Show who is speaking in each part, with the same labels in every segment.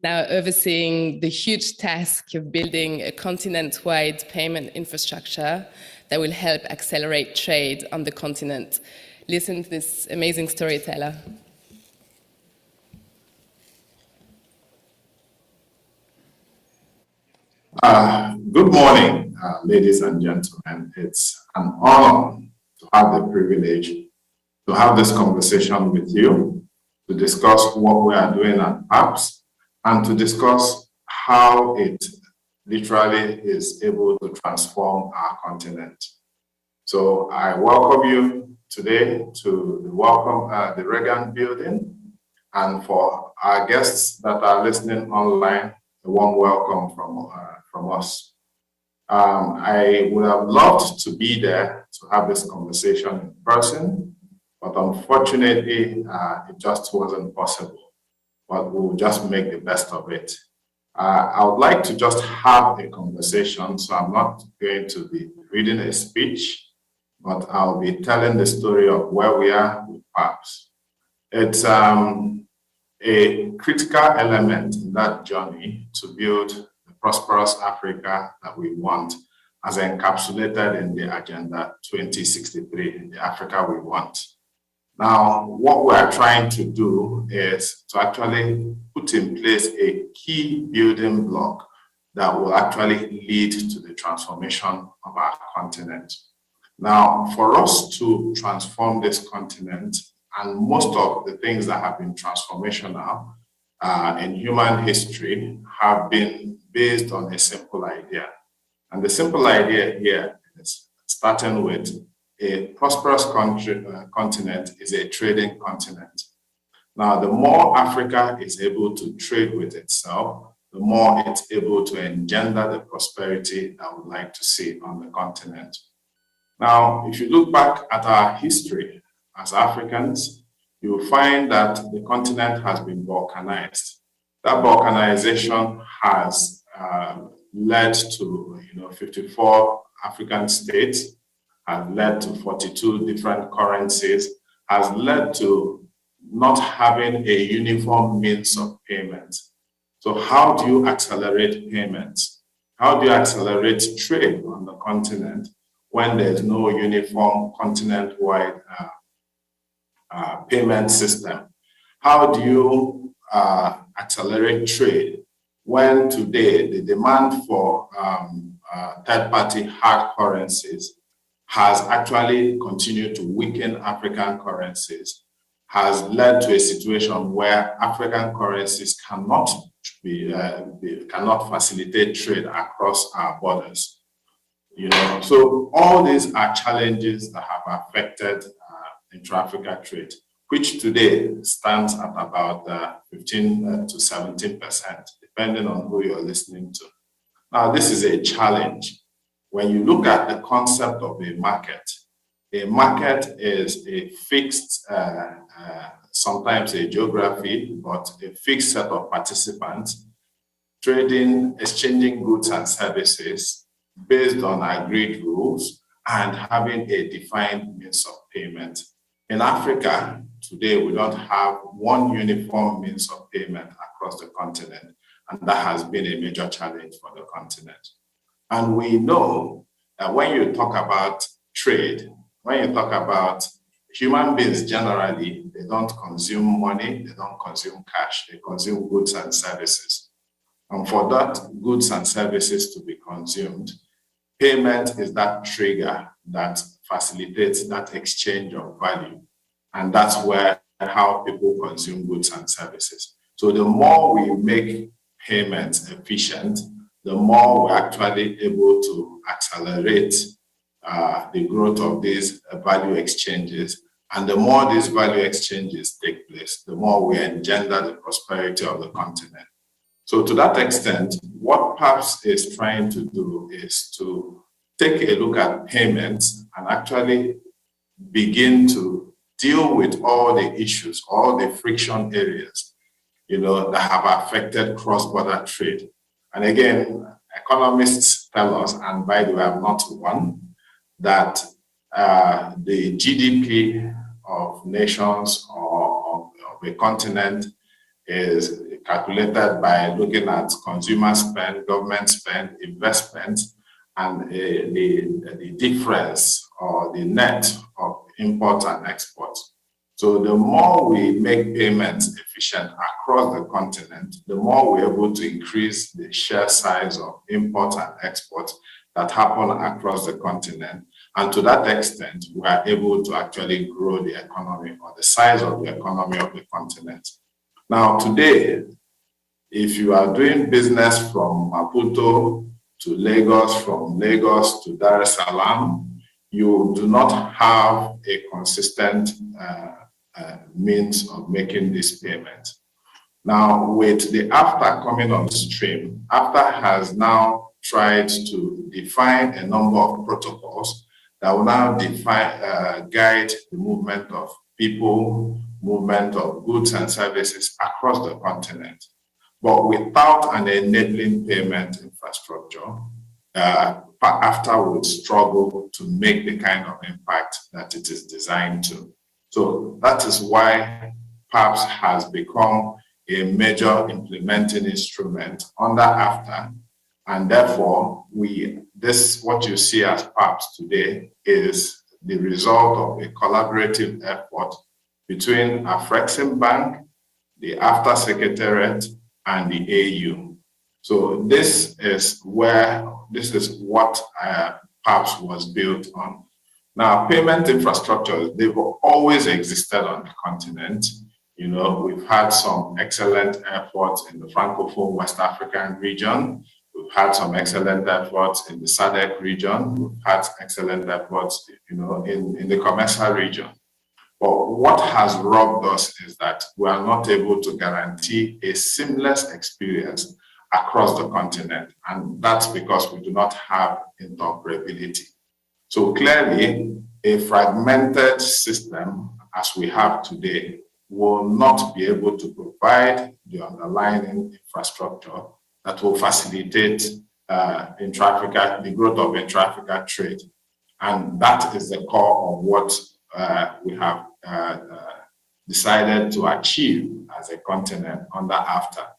Speaker 1: now overseeing the huge task of building a continent-wide payment infrastructure that will help accelerate trade on the continent. Listen to this amazing storyteller.
Speaker 2: Good morning, ladies and gentlemen. It's an honor to have the privilege to have this conversation with you, to discuss what we are doing at PAPSS, and to discuss how it literally is able to transform our continent. So I welcome you today to the Reagan Building, and for our guests that are listening online, a warm welcome from us. I would have loved to be there to have this conversation in person, but unfortunately, it just wasn't possible. But we'll just make the best of it. I would like to just have a conversation, so I'm not going to be reading a speech, but I'll be telling the story of where we are with PAPSS. It's a critical element in that journey to build the prosperous Africa that we want, as encapsulated in the Agenda 2063, the Africa we want. Now, what we are trying to do is to actually put in place a key building block that will actually lead to the transformation of our continent. Now, for us to transform this continent, and most of the things that have been transformational in human history have been based on a simple idea. And the simple idea here is starting with a prosperous continent is a trading continent. Now, the more Africa is able to trade with itself, the more it's able to engender the prosperity that we would like to see on the continent. Now, if you look back at our history as Africans, you will find that the continent has been balkanized. That balkanization has led to 54 African states, has led to 42 different currencies, has led to not having a uniform means of payment. So how do you accelerate payments? How do you accelerate trade on the continent when there's no uniform continent-wide payment system? How do you accelerate trade when today the demand for third-party hard currencies has actually continued to weaken African currencies, has led to a situation where African currencies cannot facilitate trade across our borders. So all these are challenges that have affected intra-Africa trade, which today stands at about 15 to 17%, depending on who you're listening to. Now, this is a challenge. When you look at the concept of a market is a fixed, sometimes a geography, but a fixed set of participants trading, exchanging goods and services based on agreed rules and having a defined means of payment. In Africa, today, we don't have one uniform means of payment across the continent, and that has been a major challenge for the continent. And we know that when you talk about trade, when you talk about human beings generally, they don't consume money, they don't consume cash, they consume goods and services. And for that goods and services to be consumed, payment is that trigger that facilitates that exchange of value. And that's where and how people consume goods and services. So the more we make payments efficient, the more we're actually able to accelerate the growth of these value exchanges. And the more these value exchanges take place, the more we engender the prosperity of the continent. So to that extent, what PAPSS is trying to do is to take a look at payments and actually begin to deal with all the issues, all the friction areas, that have affected cross-border trade. And again, economists tell us, and by the way, I'm not one, that the GDP of nations or of a continent is calculated by looking at consumer spend, government spend, investment, and the difference or the net of import and export. So the more we make payments efficient across the continent, the more we're able to increase the share size of import and export that happen across the continent. And to that extent, we are able to actually grow the economy or the size of the economy of the continent. Now, today, if you are doing business from Maputo to Lagos, from Lagos to Dar es Salaam, you do not have a consistent means of making this payment. Now, with the AFTA coming on stream, AFTA has now tried to define a number of protocols that will now guide the movement of people, movement of goods and services across the continent. But without an enabling payment infrastructure, AFTA would struggle to make the kind of impact that it is designed to. So that is why PAPSS has become a major implementing instrument under AFTA. And therefore, what you see as PAPSS today is the result of a collaborative effort between Afreximbank, the AFTA Secretariat, and the AU. So this is what PAPSS was built on. Now, payment infrastructures, they've always existed on the continent. You know, we've had some excellent efforts in the Francophone West African region. We've had some excellent efforts in the SADC region. We've had excellent efforts, you know, in the commercial region. But what has robbed us is that we are not able to guarantee a seamless experience across the continent. And that's because we do not have interoperability. So clearly, a fragmented system as we have today will not be able to provide the underlying infrastructure that will facilitate the growth of intra-Africa trade. And that is the core of what we have decided to achieve as a continent under AFTA.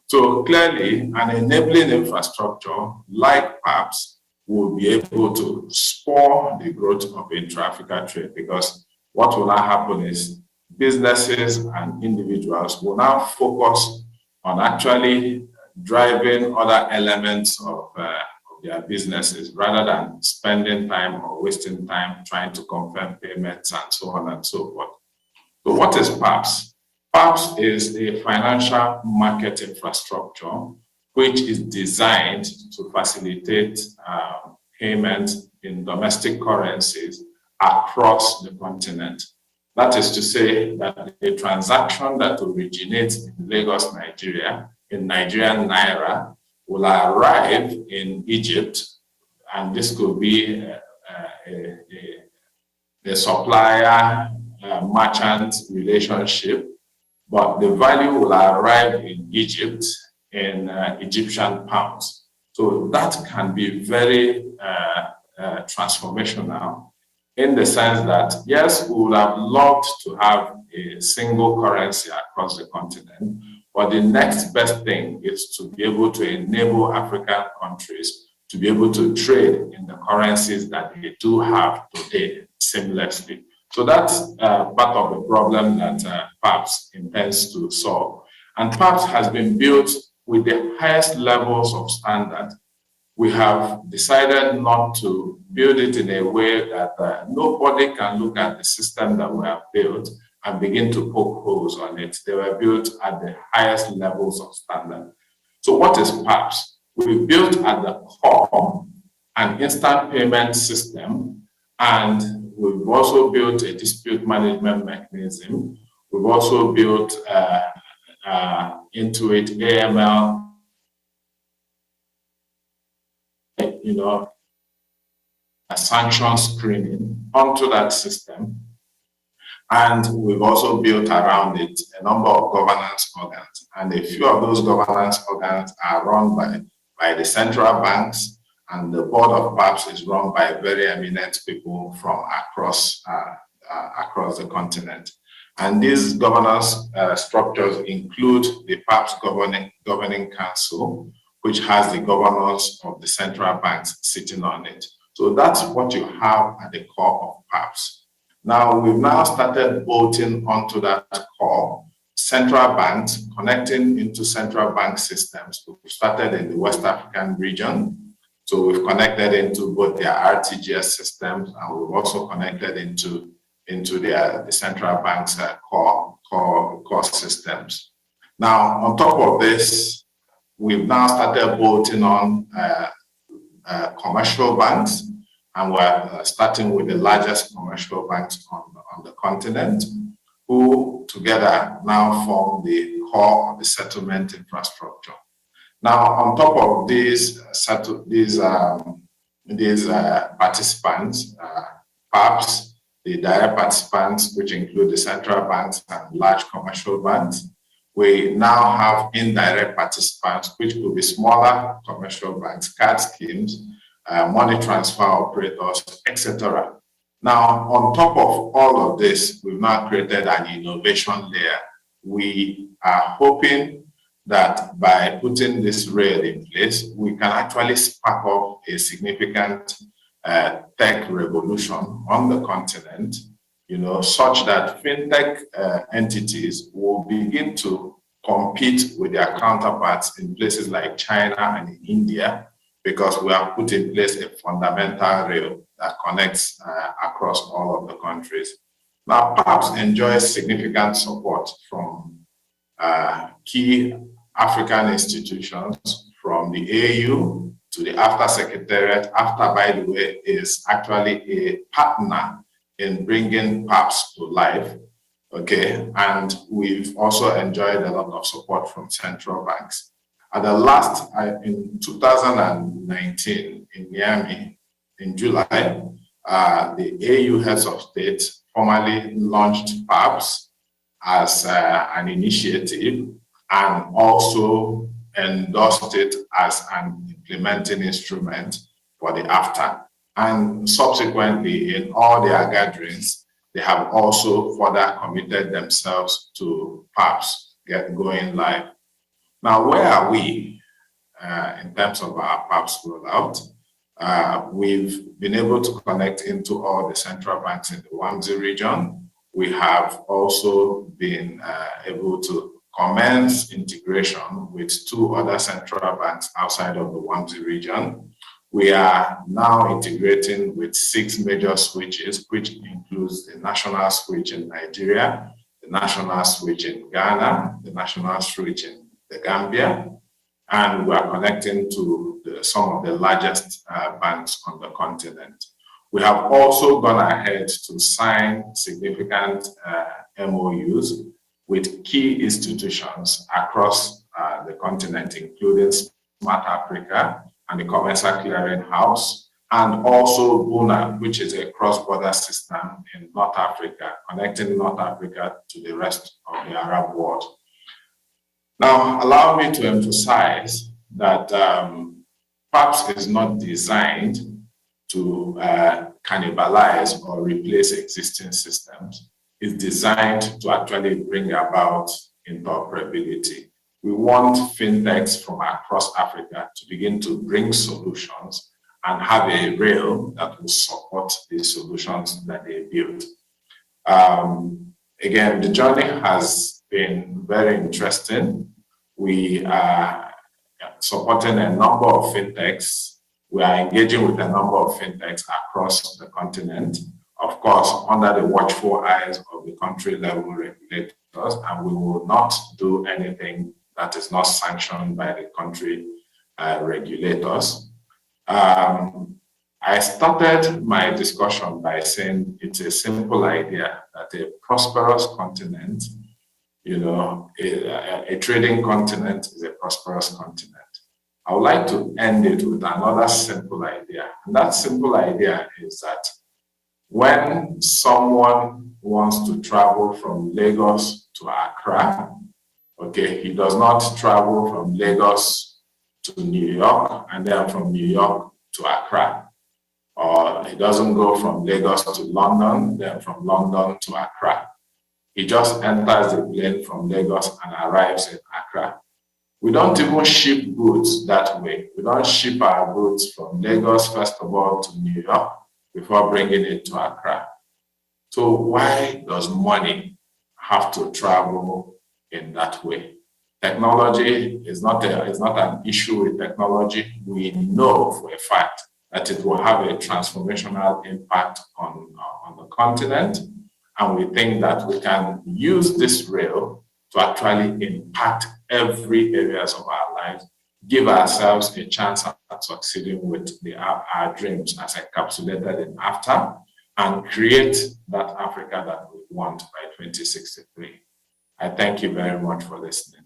Speaker 2: So clearly, an enabling infrastructure like PAPSS will be able to spur the growth of intra-Africa trade, because what will now happen is businesses and individuals will now focus on actually driving other elements of their businesses rather than spending time or wasting time trying to confirm payments and so on and so forth. So what is PAPSS? PAPSS is a financial market infrastructure which is designed to facilitate payments in domestic currencies across the continent. That is to say that a transaction that originates in Lagos, Nigeria, in Nigerian Naira, will arrive in Egypt, and this could be a supplier-merchant relationship, but the value will arrive in Egypt in Egyptian pounds. So that can be very transformational in the sense that, yes, we would have loved to have a single currency across the continent, but the next best thing is to be able to enable African countries to be able to trade in the currencies that they do have today seamlessly. So that's part of the problem that PAPSS intends to solve. And PAPSS has been built with the highest levels of standard. We have decided not to build it in a way that nobody can look at the system that we have built and begin to poke holes on it. They were built at the highest levels of standard. So what is PAPSS? We built at the core an instant payment system, and we've also built a dispute management mechanism. We've also built into it AML, a sanction screening onto that system. And we've also built around it a number of governance organs. And a few of those governance organs are run by the central banks, and the board of PAPSS is run by very eminent people from across the continent. And these governance structures include the PAPSS Governing Council, which has the governors of the central banks sitting on it. So that's what you have at the core of PAPSS. Now, we've now started bolting onto that core central banks, connecting into central bank systems. We've started in the West African region. So we've connected into both their RTGS systems, and we've also connected into the central bank's core systems. Now, on top of this, we've now started bolting on commercial banks, and we're starting with the largest commercial banks on the continent, who together now form the core of the settlement infrastructure. Now, on top of these participants, PAPSS, the direct participants, which include the central banks and large commercial banks, we now have indirect participants, which could be smaller commercial banks, card schemes, money transfer operators, etc. Now, on top of all of this, we've now created an innovation layer. We are hoping that by putting this rail in place, we can actually spark up a significant tech revolution on the continent, such that fintech entities will begin to compete with their counterparts in places like China and India, because we have put in place a fundamental rail that connects across all of the countries. Now, PAPSS enjoys significant support from key African institutions, from the AU to the AFTS Secretariat. AFTS, by the way, is actually a partner in bringing PAPSS to life, okay? And we've also enjoyed a lot of support from central banks. At the last, in 2019, in Miami, in July, the AU Heads of State formally launched PAPSS as an initiative and also endorsed it as an implementing instrument for the AFTA. And subsequently, in all their gatherings, they have also further committed themselves to PAPSS going live. Now, where are we in terms of our PAPSS rollout? We've been able to connect into all the central banks in the WAMSI region. We have also been able to commence integration with 2 other central banks outside of the WAMSI region. We are now integrating with 6 major switches, which includes the national switch in Nigeria, the national switch in Ghana, the national switch in the Gambia, and we are connecting to some of the largest banks on the continent. We have also gone ahead to sign significant MOUs with key institutions across the continent, including Smart Africa and the Commercial Clearing House, and also BUNA, which is a cross-border system in North Africa, connecting North Africa to the rest of the Arab world. Now, allow me to emphasize that PAPSS is not designed to cannibalize or replace existing systems. It's designed to actually bring about interoperability. We want fintechs from across Africa to begin to bring solutions and have a rail that will support the solutions that they build. Again, the journey has been very interesting. We are supporting a number of fintechs. We are engaging with a number of fintechs across the continent, of course, under the watchful eyes of the country level regulators, and we will not do anything that is not sanctioned by the country regulators. I started my discussion by saying it's a simple idea that a prosperous continent, a trading continent is a prosperous continent. I would like to end it with another simple idea. And that simple idea is that when someone wants to travel from Lagos to Accra, okay, he does not travel from Lagos to New York and then from New York to Accra. Or he doesn't go from Lagos to London, then from London to Accra. he just enters the plane from Lagos and arrives in Accra. We don't even ship goods that way. We don't ship our goods from Lagos, first of all, to New York before bringing it to Accra. So why does money have to travel in that way? Technology is not an issue with technology. We know for a fact that it will have a transformational impact on the continent. And we think that we can use this rail to actually impact every areas of our lives, give ourselves a chance at succeeding with our dreams as encapsulated in AFTA, and create that Africa that we want by 2063. I thank you very much for listening.